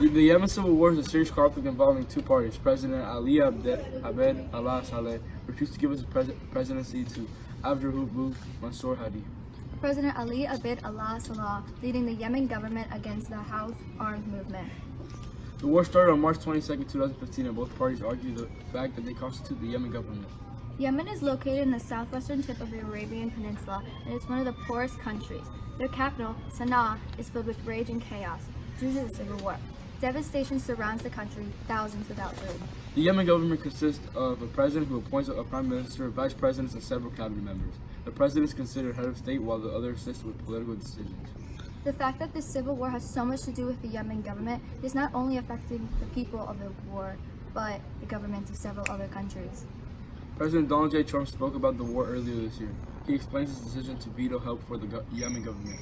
The Yemen Civil War is a serious conflict involving two parties. President Ali Abed Allah Saleh refused to give his presidency to Abdurrahman Mansour Hadi. President Ali Abed Allah Saleh leading the Yemen government against the Houthi armed movement. The war started on March 22, 2015, and both parties argued the fact that they constitute the Yemen government. Yemen is located in the southwestern tip of the Arabian Peninsula, and it's one of the poorest countries. Their capital, Sana'a, is filled with rage and chaos due to the civil war. Devastation surrounds the country, thousands without food. The Yemen government consists of a president who appoints a prime minister, vice presidents, and several cabinet members. The president is considered head of state, while the others assist with political decisions. The fact that this civil war has so much to do with the Yemen government is not only affecting the people of the war, but the governments of several other countries. President Donald J. Trump spoke about the war earlier this year. He explains his decision to veto help for the Yemen government.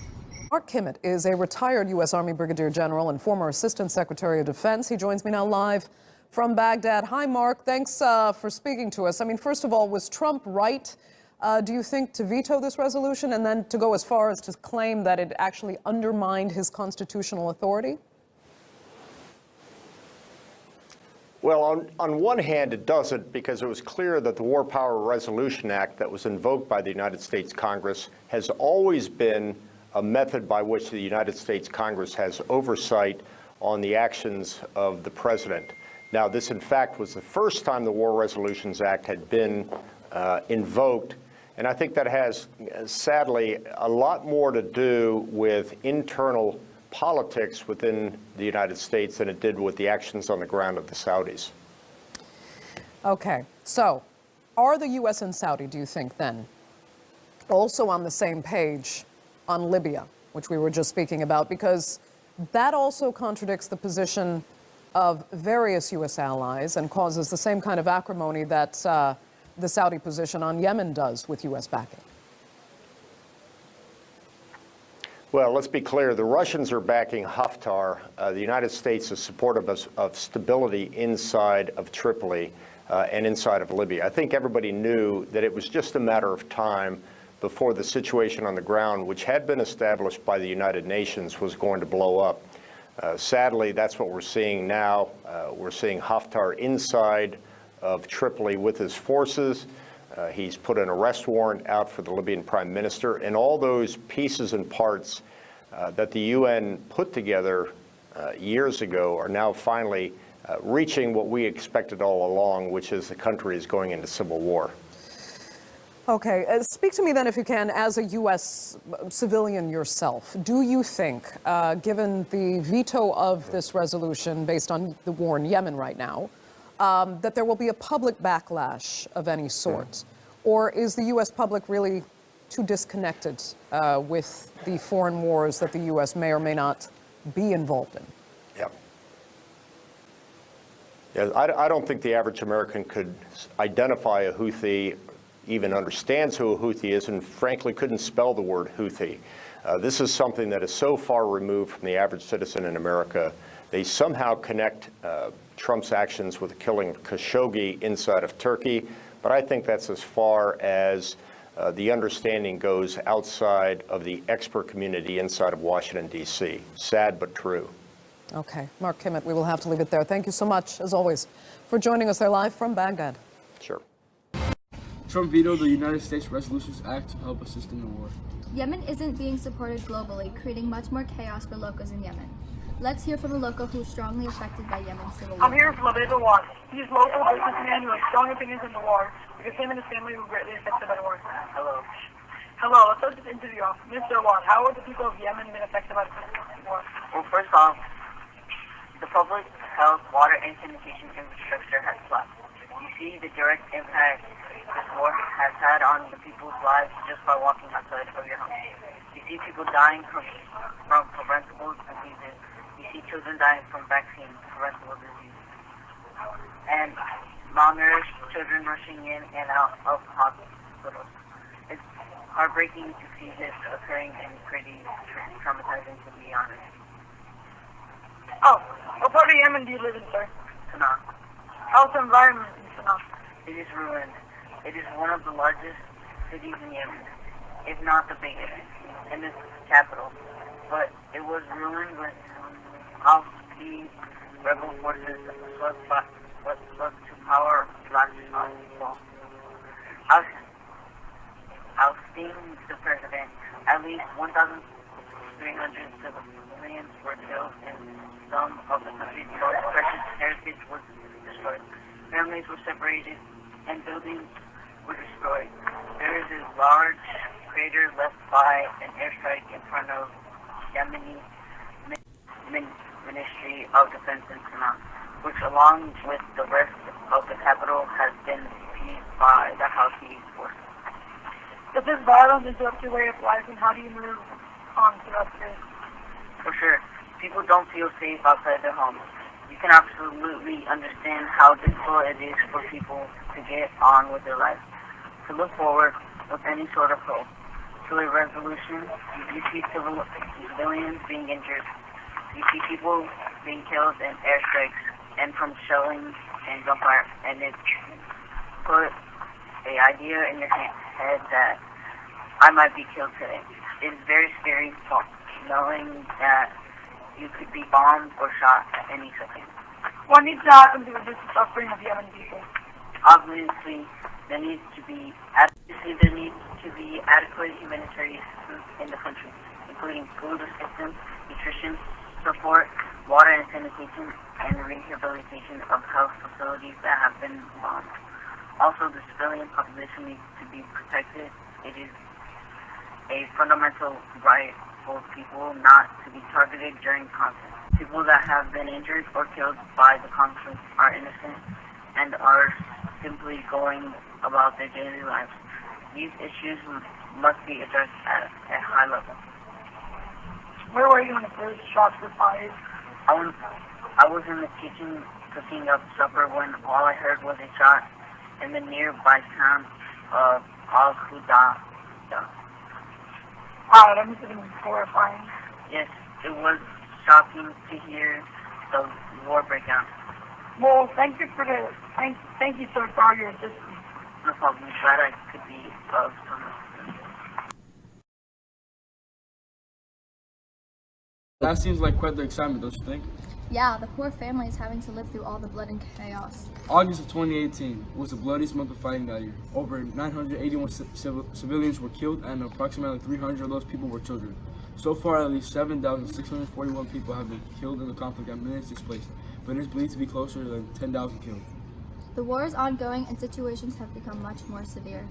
Mark Kimmett is a retired U.S. Army Brigadier General and former Assistant Secretary of Defense. He joins me now live from Baghdad. Hi, Mark. Thanks for speaking to us. I mean, first of all, was Trump right, do you think, to veto this resolution and then to go as far as to claim that it actually undermined his constitutional authority? Well, on one hand, it doesn't, because it was clear that the War Power Resolution Act that was invoked by the United States Congress has always been a method by which the United States Congress has oversight on the actions of the president. Now, this, in fact, was the first time the War Resolutions Act had been invoked, and I think that has, sadly, a lot more to do with internal politics within the United States than it did with the actions on the ground of the Saudis. Okay, so are the U.S. and Saudi, do you think, then, also on the same page on Libya, which we were just speaking about? Because that also contradicts the position of various U.S. allies and causes the same kind of acrimony that the Saudi position on Yemen does with U.S. backing. Well, let's be clear. The Russians are backing Haftar. The United States is supportive of stability inside of Tripoli and inside of Libya. I think everybody knew that it was just a matter of time before the situation on the ground, which had been established by the United Nations, was going to blow up. Sadly, that's what we're seeing now. We're seeing Haftar inside of Tripoli with his forces. He's put an arrest warrant out for the Libyan prime minister, and all those pieces and parts that the UN put together years ago are now finally reaching what we expected all along, which is the country is going into civil war. Okay, speak to me then, if you can, as a U.S. civilian yourself. Do you think, given the veto of this resolution based on the war in Yemen right now, that there will be a public backlash of any sort? Or is the U.S. public really too disconnected with the foreign wars that the U.S. may or may not be involved in? Yeah, I don't think the average American could identify a Houthi, even understands who a Houthi is, and frankly couldn't spell the word Houthi. This is something that is so far removed from the average citizen in America. They somehow connect Trump's actions with the killing of Khashoggi inside of Turkey, but I think that's as far as the understanding goes outside of the expert community inside of Washington, D.C. Sad but true. Okay, Mark Kimmett, we will have to leave it there. Thank you so much, as always, for joining us there live from Baghdad. Sure. Trump vetoed the United States Resolutions Act to help assist in the war. Yemen isn't being supported globally, creating much more chaos for locals in Yemen. Let's hear from a local who's strongly affected by Yemen's civil war. I'm here from Labeza One. He's a local businessman who has strong opinions on the war because him and his family were greatly affected by the war. Hello. Hello, let's start this interview off. Mr. Wan, how are the people of Yemen been affected by the war? Well, first off, the public health, water, and sanitation infrastructure has collapsed. You see the direct impact this war has had on the people's lives just by walking outside of your home. You see people dying from preventable diseases. You see children dying from vaccines, preventable diseases. And malnourished children rushing in and out of hospitals. It's heartbreaking to see this occurring and pretty traumatizing, to be honest. Oh, what part of Yemen do you live in, sir? Sana'a. How's the environment in Sana'a? It is ruined. It is one of the largest cities in Yemen, if not the biggest, in its capital. But it was ruined with the rebel forces swept to power last fall. Ousting the president, at least 1,300 civilians were killed and some of the country's most precious heritage was destroyed. Families were separated and buildings were destroyed. There is a large crater left by an airstrike in front of Yemeni Ministry of Defense in Sanaa, which along with the rest of the capital has been seized by the Houthi forces. Does this violence interrupt your way of life, and how do you move on throughout the day? For sure, people don't feel safe outside their homes. You can absolutely understand how difficult it is for people to get on with their life, to look forward with any sort of hope. To a resolution, you see civilians being injured. You see people being killed in airstrikes and from shelling and gunfire, and it put an idea in your head that I might be killed today. It's very scary knowing that you could be bombed or shot at any second. What needs to happen to reduce the suffering of Yemen people? Obviously, there needs to be adequate humanitarian assistance in the country, including food assistance, nutrition support, water and sanitation, and rehabilitation of health facilities that have been bombed. Also, the civilian population needs to be protected. It is a fundamental right for people not to be targeted during conflict. People that have been injured or killed by the conflict are innocent and are simply going about their daily lives. These issues must be addressed at a high level. Where were you when the first shots were fired? I was in the kitchen cooking up supper when all I heard was a shot in the nearby town of Al-Huda. Wow, that must have been horrifying. Yes, it was shocking to hear the war break out. Well, thank you, sir, for all your assistance. No problem. I'm glad I could be of some assistance. That seems like quite the excitement, don't you think? Yeah, the poor family is having to live through all the blood and chaos. August of 2018 was the bloodiest month of fighting that year. Over 981 civilians were killed, and approximately 300 of those people were children. So far, at least 7,641 people have been killed in the conflict and millions displaced, but it is believed to be closer than 10,000 killed. The war is ongoing and situations have become much more severe.